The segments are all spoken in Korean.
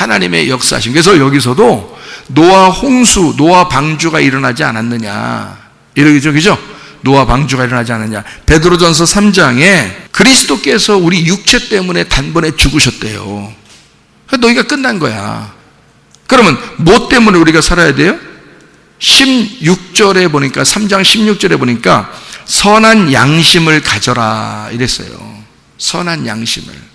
하나님의 역사심. 그래서 여기서도 노아 홍수, 노아 방주가 일어나지 않았느냐, 이러죠, 그죠? 노아 방주가 일어나지 않았느냐. 베드로전서 3장에 그리스도께서 우리 육체 때문에 단번에 죽으셨대요. 너희가 끝난 거야. 그러면 뭐 때문에 우리가 살아야 돼요? 16절에 보니까, 3장 16절에 보니까 선한 양심을 가져라 이랬어요. 선한 양심을.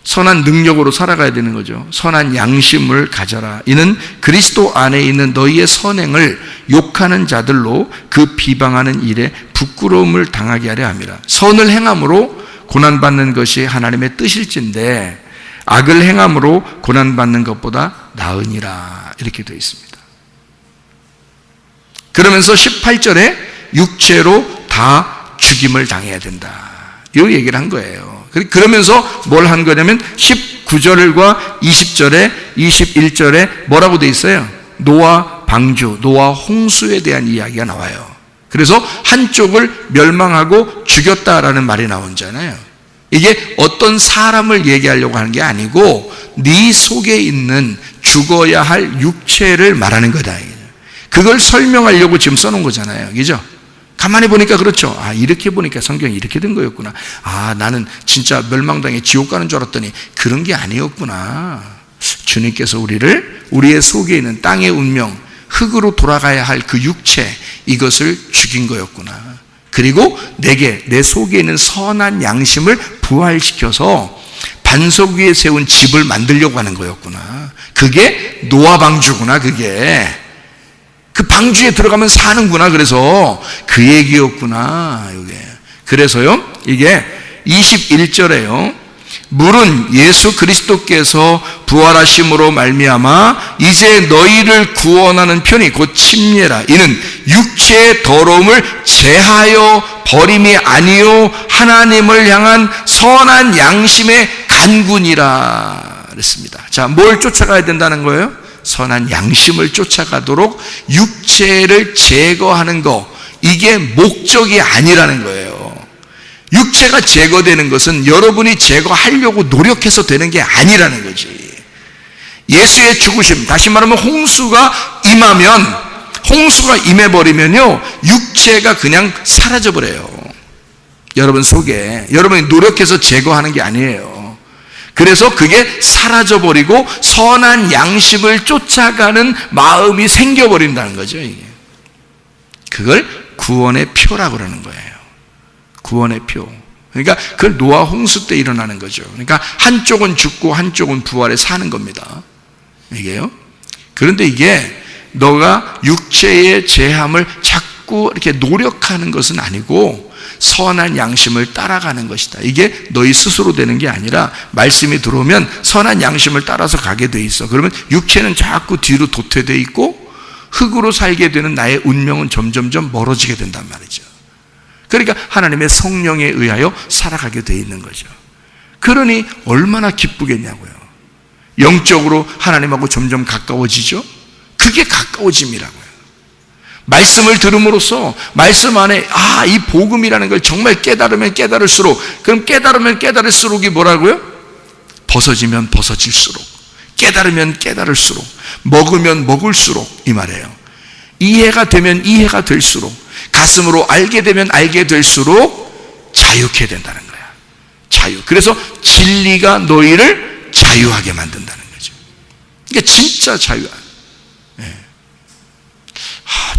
선한 능력으로 살아가야 되는 거죠. 선한 양심을 가져라. 이는 그리스도 안에 있는 너희의 선행을 욕하는 자들로 그 비방하는 일에 부끄러움을 당하게 하려 함이라. 선을 행함으로 고난받는 것이 하나님의 뜻일진데 악을 행함으로 고난받는 것보다 나으니라, 이렇게 되어 있습니다. 그러면서 18절에 육체로 다 죽임을 당해야 된다, 이 얘기를 한 거예요. 그러면서 뭘 한 거냐면 19절과 20절에 21절에 뭐라고 돼 있어요? 노아 방주, 노아 홍수에 대한 이야기가 나와요. 그래서 한쪽을 멸망하고 죽였다라는 말이 나오잖아요. 이게 어떤 사람을 얘기하려고 하는 게 아니고 네 속에 있는 죽어야 할 육체를 말하는 거다. 그걸 설명하려고 지금 써놓은 거잖아요. 그죠? 가만히 보니까 그렇죠. 아, 이렇게 보니까 성경이 이렇게 된 거였구나. 아, 나는 진짜 멸망당해 지옥 가는 줄 알았더니 그런 게 아니었구나. 주님께서 우리의 속에 있는 땅의 운명, 흙으로 돌아가야 할 그 육체, 이것을 죽인 거였구나. 그리고 내 속에 있는 선한 양심을 부활시켜서 반석 위에 세운 집을 만들려고 하는 거였구나. 그게 노아 방주구나. 그게 그 방주에 들어가면 사는구나. 그래서 그 얘기였구나. 이게. 그래서요, 이게 21절에요. 물은 예수 그리스도께서 부활하심으로 말미암아 이제 너희를 구원하는 편이 곧 침례라. 이는 육체의 더러움을 제하여 버림이 아니요 하나님을 향한 선한 양심의 간군이라 그랬습니다. 자, 뭘 쫓아가야 된다는 거예요? 선한 양심을 쫓아가도록 육체를 제거하는 거, 이게 목적이 아니라는 거예요. 육체가 제거되는 것은 여러분이 제거하려고 노력해서 되는 게 아니라는 거지. 예수의 죽으심, 다시 말하면 홍수가 임해버리면요, 육체가 그냥 사라져버려요. 여러분 속에, 여러분이 노력해서 제거하는 게 아니에요. 그래서 그게 사라져버리고 선한 양심을 쫓아가는 마음이 생겨버린다는 거죠. 이게. 그걸 구원의 표라고 그러는 거예요. 구원의 표. 그러니까 그걸 노아 홍수 때 일어나는 거죠. 그러니까 한쪽은 죽고 한쪽은 부활에 사는 겁니다. 이게요. 그런데 이게 너가 육체의 죄함을 자꾸 이렇게 노력하는 것은 아니고 선한 양심을 따라가는 것이다. 이게 너희 스스로 되는 게 아니라 말씀이 들어오면 선한 양심을 따라서 가게 돼 있어. 그러면 육체는 자꾸 뒤로 도태돼 있고 흙으로 살게 되는 나의 운명은 점점점 멀어지게 된단 말이죠. 그러니까 하나님의 성령에 의하여 살아가게 돼 있는 거죠. 그러니 얼마나 기쁘겠냐고요. 영적으로 하나님하고 점점 가까워지죠. 그게 가까워짐이라고요. 말씀을 들음으로써 말씀 안에 이 복음이라는 걸 정말 깨달으면 깨달을수록, 그럼 깨달으면 깨달을수록이 뭐라고요? 벗어지면 벗어질수록, 깨달으면 깨달을수록, 먹으면 먹을수록, 이 말이에요. 이해가 되면 이해가 될수록, 가슴으로 알게 되면 알게 될수록 자유케 된다는 거야. 자유. 그래서 진리가 너희를 자유하게 만든다는 거죠. 이게 진짜 자유야.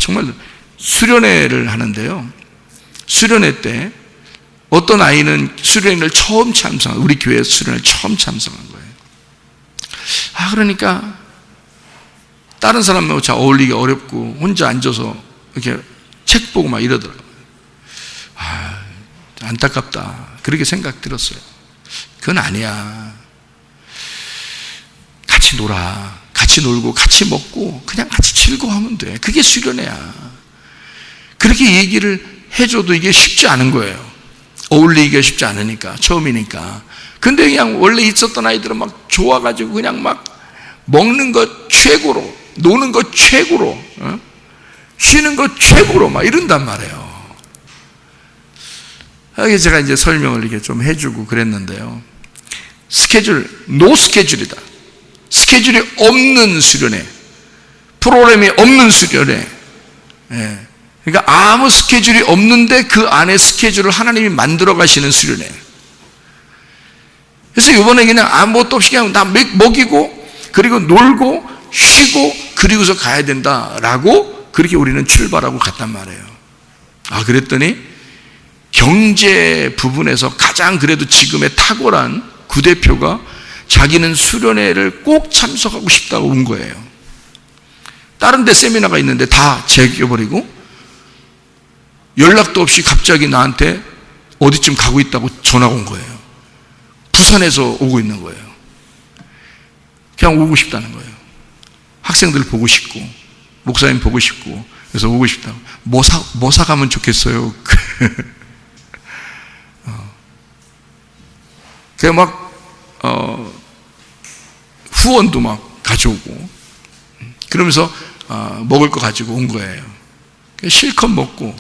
정말 수련회를 하는데요, 수련회 때 어떤 아이는 수련회를 처음 참석한, 우리 교회 수련회를 처음 참석한 거예요. 그러니까 다른 사람하고 잘 어울리기 어렵고 혼자 앉아서 이렇게 책 보고 막 이러더라고요. 안타깝다, 그렇게 생각 들었어요. 그건 아니야. 같이 놀아. 같이 놀고 같이 먹고 그냥 같이 즐거워하면 돼. 그게 수련회야. 그렇게 얘기를 해줘도 이게 쉽지 않은 거예요. 어울리기가 쉽지 않으니까, 처음이니까. 근데 그냥 원래 있었던 아이들은 막 좋아가지고 그냥 막 먹는 것 최고로, 노는 것 최고로, 쉬는 것 최고로 막 이런단 말이에요. 제가 이제 설명을 이렇게 좀 해주고 그랬는데요. 노 스케줄이다. 스케줄이 없는 수련회, 프로그램이 없는 수련회. 그러니까 아무 스케줄이 없는데 그 안에 스케줄을 하나님이 만들어 가시는 수련회. 그래서 이번에 그냥 아무것도 없이 그냥 나 먹이고 그리고 놀고 쉬고 그리고서 가야 된다라고 그렇게 우리는 출발하고 갔단 말이에요. 그랬더니 경제 부분에서 가장 그래도 지금의 탁월한 구대표가 자기는 수련회를 꼭 참석하고 싶다고 온 거예요. 다른 데 세미나가 있는데 다 제껴버리고 연락도 없이 갑자기 나한테 어디쯤 가고 있다고 전화가 온 거예요. 부산에서 오고 있는 거예요. 그냥 오고 싶다는 거예요. 학생들 보고 싶고 목사님 보고 싶고 그래서 오고 싶다고. 뭐 사가면 좋겠어요. 그래 막 후원도 막 가져오고 그러면서 먹을 거 가지고 온 거예요. 실컷 먹고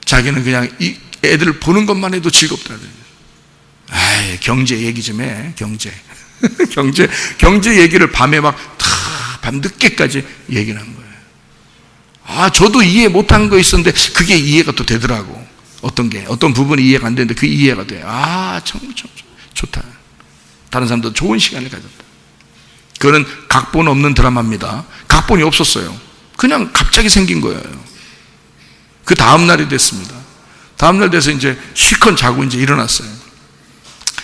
자기는 그냥 이 애들 보는 것만 해도 즐겁다는. 경제 얘기 좀 해. 경제 경제 얘기를 밤에 막 밤 늦게까지 얘기를 한 거예요. 저도 이해 못한 거 있었는데 그게 이해가 또 되더라고. 어떤 부분이 이해가 안 되는데 그 이해가 돼. 참 좋다. 다른 사람도 좋은 시간을 가졌다. 그거는 각본 없는 드라마입니다. 각본이 없었어요. 그냥 갑자기 생긴 거예요. 그 다음 날이 됐습니다. 다음 날 돼서 이제 실컷 자고 이제 일어났어요.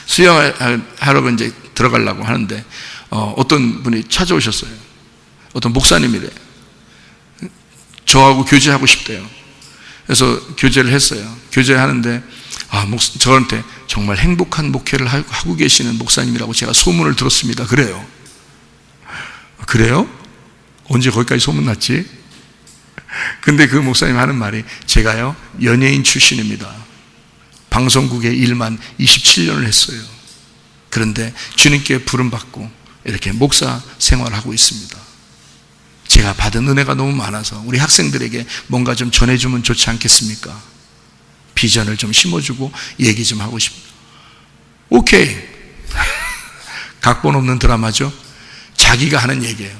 수영하러 이제 들어가려고 하는데 어떤 분이 찾아오셨어요. 어떤 목사님이래. 저하고 교제하고 싶대요. 그래서 교제를 했어요. 교제를 하는데 저한테 정말 행복한 목회를 하고 계시는 목사님이라고 제가 소문을 들었습니다. 그래요. 그래요? 언제 거기까지 소문났지? 근데 그 목사님 하는 말이 제가요 연예인 출신입니다. 방송국의 일만 27년을 했어요. 그런데 주님께 부름받고 이렇게 목사 생활하고 있습니다. 제가 받은 은혜가 너무 많아서 우리 학생들에게 뭔가 좀 전해주면 좋지 않겠습니까? 비전을 좀 심어주고 얘기 좀 하고 싶습니다. 오케이. 각본 없는 드라마죠. 자기가 하는 얘기예요.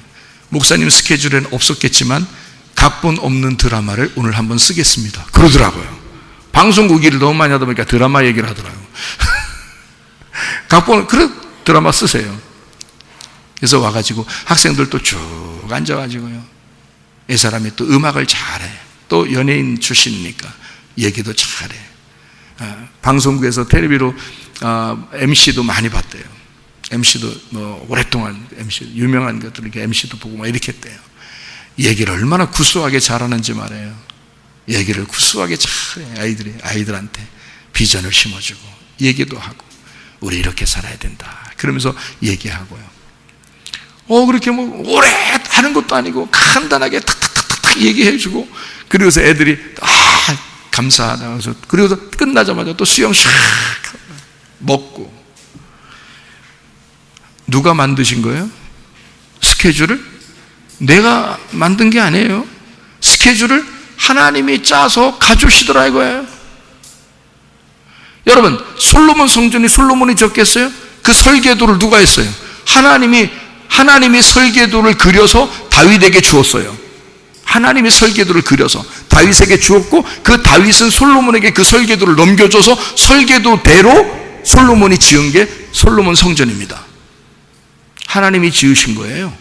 목사님 스케줄에는 없었겠지만 각본 없는 드라마를 오늘 한번 쓰겠습니다. 그러더라고요. 방송국 일을 너무 많이 하다 보니까 드라마 얘기를 하더라고요. 그래 드라마 쓰세요. 그래서 와가지고 학생들도 쭉 앉아가지고요. 이 사람이 또 음악을 잘해. 또 연예인 출신이니까 얘기도 잘해. 방송국에서 텔레비로 MC도 많이 봤대요. MC도 뭐 오랫동안 MC 유명한 것들 이렇게 MC도 보고 막 이렇게 했대요. 얘기를 얼마나 구수하게 잘하는지 말해요. 얘기를 구수하게 잘해. 아이들한테 비전을 심어주고 얘기도 하고 우리 이렇게 살아야 된다. 그러면서 얘기하고요. 그렇게 뭐 오래 하는 것도 아니고 간단하게 탁탁탁탁 얘기해주고 그리고서 애들이 감사하다. 그래서 그리고서 끝나자마자 또 수영 샥 먹고. 누가 만드신 거예요? 스케줄을? 내가 만든 게 아니에요. 스케줄을 하나님이 짜서 가주시더라 이거예요. 여러분 솔로몬 성전이 솔로몬이 졌겠어요? 그 설계도를 누가 했어요? 하나님이 설계도를 그려서 다윗에게 주었어요. 하나님이 설계도를 그려서 다윗에게 주었고 그 다윗은 솔로몬에게 그 설계도를 넘겨줘서 설계도대로 솔로몬이 지은 게 솔로몬 성전입니다. 하나님이 지으신 거예요.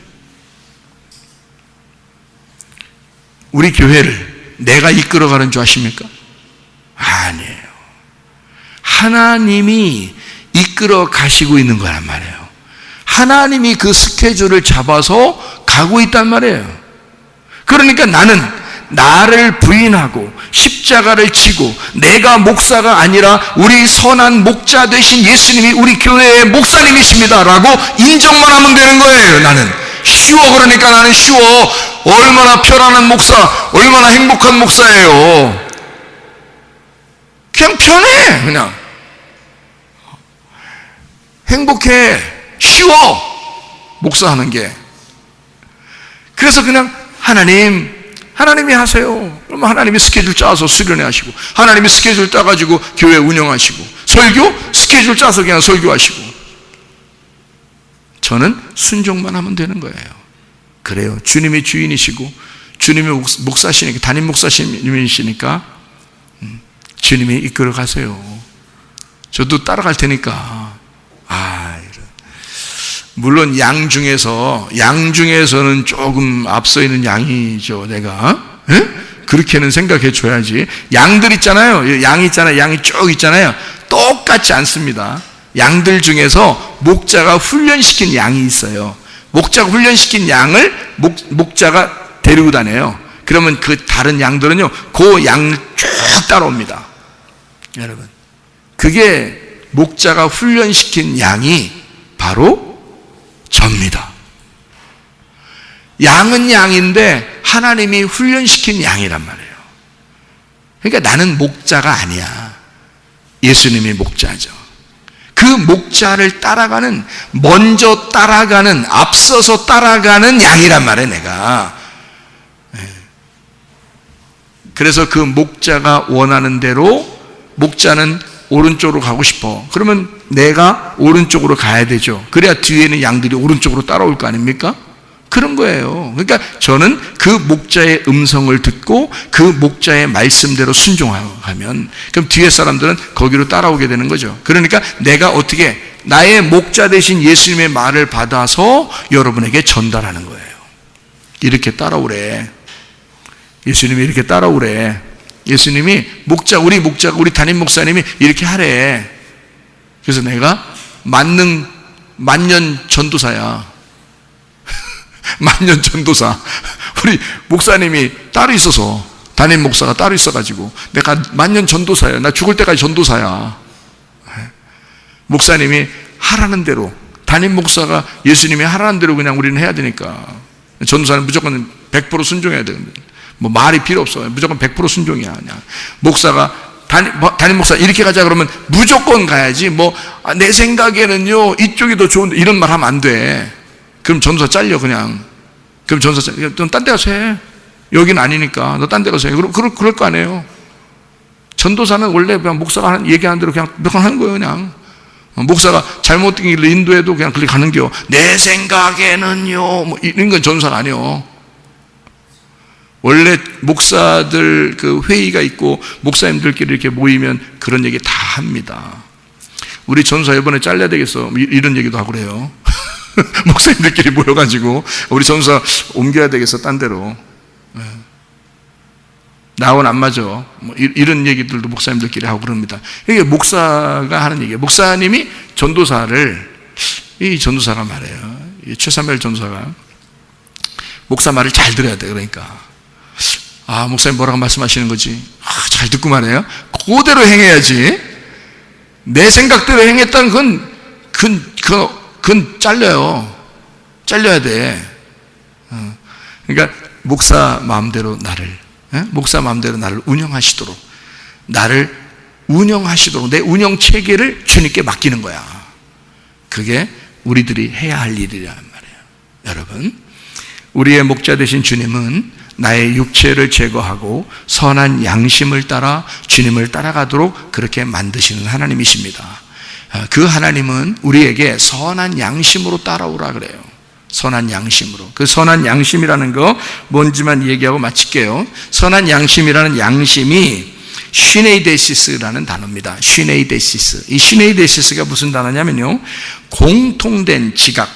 우리 교회를 내가 이끌어가는 줄 아십니까? 아니에요. 하나님이 이끌어 가시고 있는 거란 말이에요. 하나님이 그 스케줄을 잡아서 가고 있단 말이에요. 그러니까 나는 나를 부인하고 십자가를 지고 내가 목사가 아니라 우리 선한 목자 되신 예수님이 우리 교회의 목사님이십니다 라고 인정만 하면 되는 거예요. 나는 쉬워. 그러니까 나는 쉬워. 얼마나 편안한 목사, 얼마나 행복한 목사예요. 그냥 편해. 그냥 행복해. 쉬워. 목사하는 게. 그래서 그냥 하나님이 하세요. 그러면 하나님이 스케줄 짜서 수련회 하시고, 하나님이 스케줄 짜가지고 교회 운영하시고, 설교 스케줄 짜서 그냥 설교하시고. 저는 순종만 하면 되는 거예요. 그래요. 주님이 주인이시고 주님이 목사시니까, 담임 목사님이시니까 주님이 이끌어 가세요. 저도 따라갈 테니까. 물론 양 중에서는 조금 앞서 있는 양이죠, 내가. 에? 그렇게는 생각해 줘야지. 양들 있잖아요. 양이 쭉 있잖아요. 똑같지 않습니다. 양들 중에서 목자가 훈련시킨 양이 있어요. 목자가 훈련시킨 양을 목자가 데리고 다녀요. 그러면 그 다른 양들은요, 그 양을 쭉 따라옵니다. 여러분, 그게 목자가 훈련시킨 양이 바로 접니다. 양은 양인데 하나님이 훈련시킨 양이란 말이에요. 그러니까 나는 목자가 아니야. 예수님이 목자죠. 그 목자를 따라가는, 먼저 따라가는, 앞서서 따라가는 양이란 말이에요, 내가. 그래서 그 목자가 원하는 대로, 목자는 오른쪽으로 가고 싶어. 그러면 내가 오른쪽으로 가야 되죠. 그래야 뒤에 있는 양들이 오른쪽으로 따라올 거 아닙니까? 그런 거예요. 그러니까 저는 그 목자의 음성을 듣고 그 목자의 말씀대로 순종하면, 그럼 뒤에 사람들은 거기로 따라오게 되는 거죠. 그러니까 내가 어떻게 나의 목자 되신 예수님의 말을 받아서 여러분에게 전달하는 거예요. 이렇게 따라오래. 예수님이 이렇게 따라오래. 예수님이 우리 담임 목사님이 이렇게 하래. 그래서 내가 만년 전도사야. 만년 전도사. 우리 목사님이 따로 있어서, 담임 목사가 따로 있어가지고 내가 만년 전도사야. 나 죽을 때까지 전도사야. 목사님이 하라는 대로, 담임 목사가 예수님이 하라는 대로 그냥 우리는 해야 되니까. 전도사는 무조건 100% 순종해야 되는데, 뭐 말이 필요 없어요. 무조건 100% 순종이야. 그냥 목사가 담임 목사 이렇게 가자 그러면 무조건 가야지. 내 생각에는요 이쪽이 더 좋은데, 이런 말 하면 안 돼. 그럼 전도사 잘려 그냥. 그럼 전도사 잘려. 넌 딴 데 가서 해. 여긴 아니니까 너 딴 데 가서 해. 그럴 거 아니에요. 전도사는 원래 그냥 목사가 얘기하는 대로 그냥 몇 번 하는 거예요. 그냥 목사가 잘못된 길로 인도해도 그냥 그렇게 가는 겨. 내 생각에는요 이런 건 전도사가 아니에요. 원래 목사들 그 회의가 있고 목사님들끼리 이렇게 모이면 그런 얘기 다 합니다. 우리 전도사 이번에 잘려야 되겠어, 이런 얘기도 하고 그래요. 목사님들끼리 모여가지고 우리 전도사 옮겨야 되겠어, 딴 데로. 나하고는 안 맞아. 이런 얘기들도 목사님들끼리 하고 그럽니다. 이게 목사가 하는 얘기예요. 목사님이 이 전도사가 말해요. 이 최사무엘 전도사가 목사 말을 잘 들어야 돼. 그러니까 목사님 뭐라고 말씀하시는 거지? 잘 듣고 말해요. 그대로 행해야지. 내 생각대로 행했다는 그건 잘려요. 잘려야 돼. 그러니까 목사 마음대로 나를 운영하시도록, 내 운영 체계를 주님께 맡기는 거야. 그게 우리들이 해야 할 일이란 말이에요. 여러분, 우리의 목자 되신 주님은 나의 육체를 제거하고 선한 양심을 따라 주님을 따라가도록 그렇게 만드시는 하나님이십니다. 그 하나님은 우리에게 선한 양심으로 따라오라 그래요. 선한 양심으로. 그 선한 양심이라는 거 뭔지만 얘기하고 마칠게요. 선한 양심이라는 양심이 시네이데시스라는 단어입니다. 시네이데시스. 이 시네이데시스가 무슨 단어냐면요, 공통된 지각,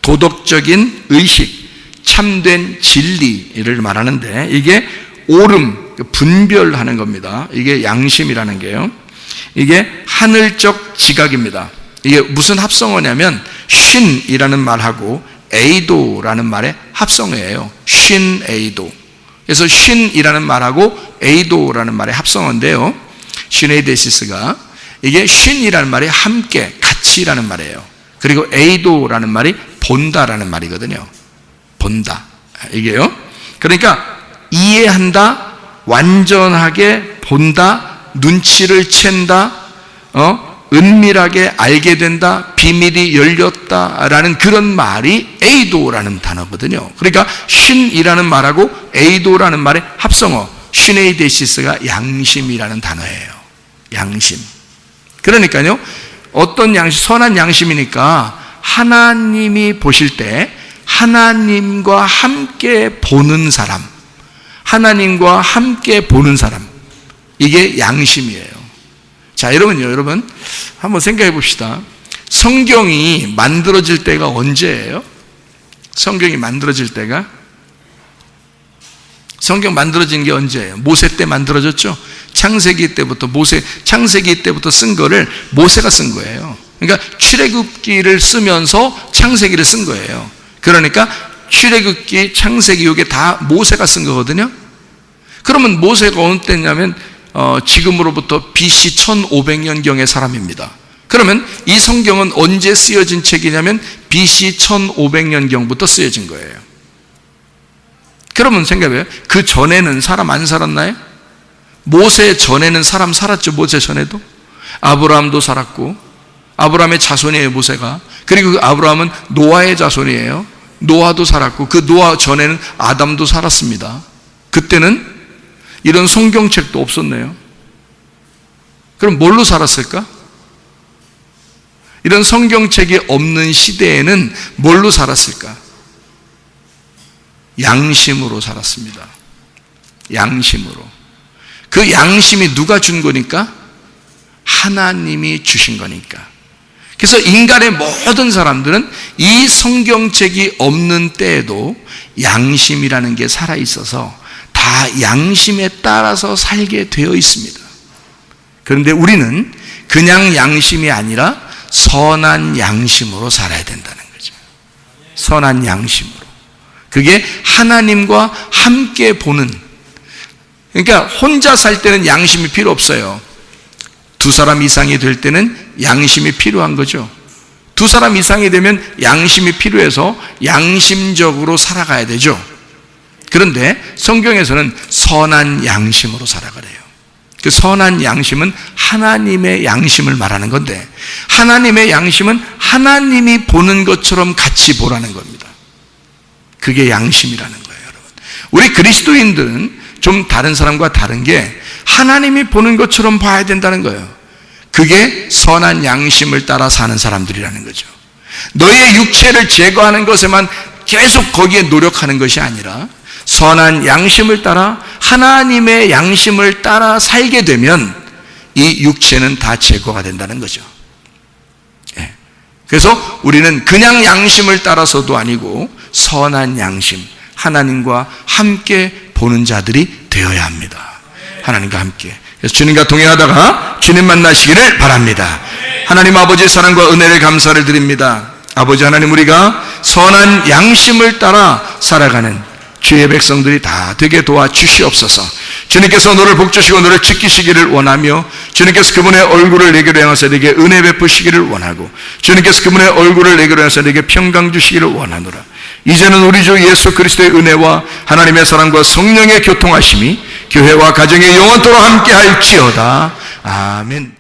도덕적인 의식, 참된 진리를 말하는데, 이게 옳음, 분별하는 겁니다. 이게 양심이라는 게요. 이게 하늘적 지각입니다. 이게 무슨 합성어냐면 신이라는 말하고 에이도라는 말의 합성어예요. 신 에이도. 그래서 신이라는 말하고 에이도라는 말의 합성어인데요, 시네이데시스가 이게 신이라는 말이 함께, 같이라는 말이에요. 그리고 에이도라는 말이 본다라는 말이거든요. 본다. 이게요. 그러니까 이해한다, 완전하게 본다, 눈치를 챈다, 은밀하게 알게 된다, 비밀이 열렸다라는 그런 말이 에이도라는 단어거든요. 그러니까 신이라는 말하고 에이도라는 말의 합성어, 시네이데시스가 양심이라는 단어예요. 양심. 그러니까요, 어떤 양심, 선한 양심이니까 하나님이 보실 때 하나님과 함께 보는 사람, 하나님과 함께 보는 사람, 이게 양심이에요. 자, 여러분 한번 생각해 봅시다. 성경이 만들어질 때가 언제예요? 성경이 만들어질 때가? 성경 만들어진 게 언제예요? 모세 때 만들어졌죠? 창세기 때부터 쓴 거를 모세가 쓴 거예요. 그러니까 출애굽기를 쓰면서 창세기를 쓴 거예요. 그러니까 출애굽기, 창세기 이게 다 모세가 쓴 거거든요. 그러면 모세가 어느 때냐면 지금으로부터 BC 1500년경의 사람입니다. 그러면 이 성경은 언제 쓰여진 책이냐면 BC 1500년경부터 쓰여진 거예요. 그러면 생각해요. 그 전에는 사람 안 살았나요? 모세 전에는 사람 살았죠. 모세 전에도 아브라함도 살았고, 아브라함의 자손이에요, 모세가. 그리고 그 아브라함은 노아의 자손이에요. 노아도 살았고, 그 노아 전에는 아담도 살았습니다. 그때는 이런 성경책도 없었네요. 그럼 뭘로 살았을까? 이런 성경책이 없는 시대에는 뭘로 살았을까? 양심으로 살았습니다. 양심으로. 그 양심이 누가 준 거니까? 하나님이 주신 거니까. 그래서 인간의 모든 사람들은 이 성경책이 없는 때에도 양심이라는 게 살아있어서 다 양심에 따라서 살게 되어 있습니다. 그런데 우리는 그냥 양심이 아니라 선한 양심으로 살아야 된다는 거죠. 선한 양심으로. 그게 하나님과 함께 보는, 그러니까 혼자 살 때는 양심이 필요 없어요. 두 사람 이상이 될 때는 양심이 필요한 거죠. 두 사람 이상이 되면 양심이 필요해서 양심적으로 살아가야 되죠. 그런데 성경에서는 선한 양심으로 살아가래요. 그 선한 양심은 하나님의 양심을 말하는 건데, 하나님의 양심은 하나님이 보는 것처럼 같이 보라는 겁니다. 그게 양심이라는 거예요, 여러분. 우리 그리스도인들은 좀 다른 사람과 다른 게 하나님이 보는 것처럼 봐야 된다는 거예요. 그게 선한 양심을 따라 사는 사람들이라는 거죠. 너의 육체를 제거하는 것에만 계속 거기에 노력하는 것이 아니라 선한 양심을 따라 하나님의 양심을 따라 살게 되면 이 육체는 다 제거가 된다는 거죠. 그래서 우리는 그냥 양심을 따라서도 아니고 선한 양심, 하나님과 함께 보는 자들이 되어야 합니다. 하나님과 함께. 그래서 주님과 동행하다가 주님 만나시기를 바랍니다. 하나님 아버지의 사랑과 은혜를 감사를 드립니다. 아버지 하나님, 우리가 선한 양심을 따라 살아가는 주의 백성들이 다 되게 도와주시옵소서. 주님께서 너를 복주시고 너를 지키시기를 원하며, 주님께서 그분의 얼굴을 내게로 향하사 내게 은혜 베푸시기를 원하고, 주님께서 그분의 얼굴을 내게로 향하사 내게 평강 주시기를 원하노라. 이제는 우리 주 예수 그리스도의 은혜와 하나님의 사랑과 성령의 교통하심이 교회와 가정에 영원토록 함께 할지어다. 아멘.